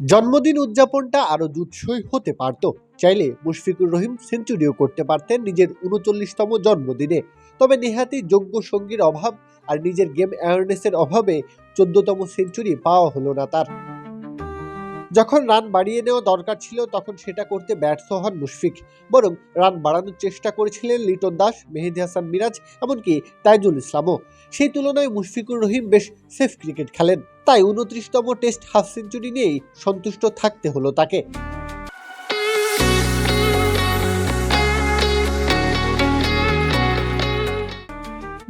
জন্মদিন উদযাপনটা আরো জুৎসই হতে পারত। চাইলে মুশফিকুর রহিম সেঞ্চুরিও করতে পারতেন নিজের ৩৯তম জন্মদিনে। তবে নেহাতি যোগ্য সঙ্গীর অভাব আর নিজের গেম অ্যাওয়ারনেসের অভাবে ১৪তম সেঞ্চুরি পাওয়া হলো না তার। যখন রান বাড়িয়ে নেওয়া দরকার ছিল তখন সেটা করতে ব্যর্থ হন মুশফিক। বরং রান বাড়ানোর চেষ্টা করেছিলেন লিটন দাস, মেহেদী হাসান মিরাজ, এমনকি তাইজুল ইসলামও। সেই তুলনায় মুশফিকুর রহিম বেশ সেফ ক্রিকেট খেলেন। তাই ২৯তম টেস্ট হাফ সেঞ্চুরি নিয়েই সন্তুষ্ট থাকতে হলো তাকে।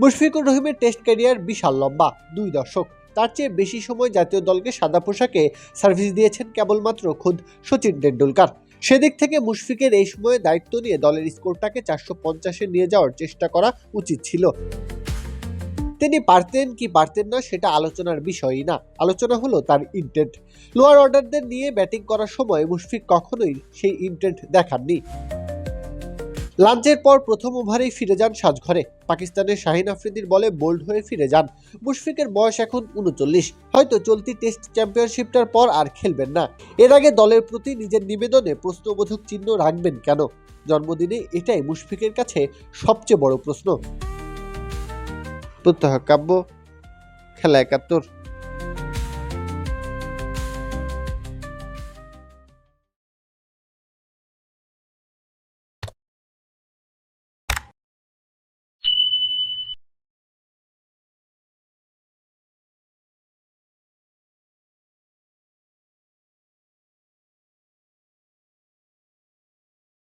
মুশফিকুর রহিমের টেস্ট ক্যারিয়ার বিশাল লম্বা, ২ দশক। তার চেয়ে বেশি সময় জাতীয় দলকে সাদা পোশাকে সার্ভিস দিয়েছেন কেবলমাত্র খোদ সচিন টেন্ডুলকার। সেদিক থেকে মুশফিকের এই সময়ে দায়িত্ব নিয়ে দলের স্কোরটাকে ৪৫০-এ নিয়ে যাওয়ার চেষ্টা করা উচিত ছিল। তিনি পারতেন কি পারতেন না সেটা আলোচনার বিষয়ই না। আলোচনা হলো তার ইন্টেন্ট। লোয়ার অর্ডারদের নিয়ে ব্যাটিং করার সময় মুশফিক কখনোই সেই ইন্টেন্ট দেখাননি। লাঞ্চের পর প্রথম ওভারেই ফিরে যান সাজঘরে। পাকিস্তানের শাহিন আফ্রিদির বলে বোল্ড হয়ে ফিরে যান। মুশফিকের বয়স এখন ৩৯। হয়তো চলতি টেস্ট চ্যাম্পিয়নশিপটার পর আর খেলবেন না। এর আগে দলের প্রতি নিজের নিবেদনে প্রশ্নবোধক চিহ্ন রাখবেন কেন? জন্মদিনে এটাই মুশফিকের কাছে সবচেয়ে বড় প্রশ্ন। প্রত্যহ কাব্য, খেলা ৭১।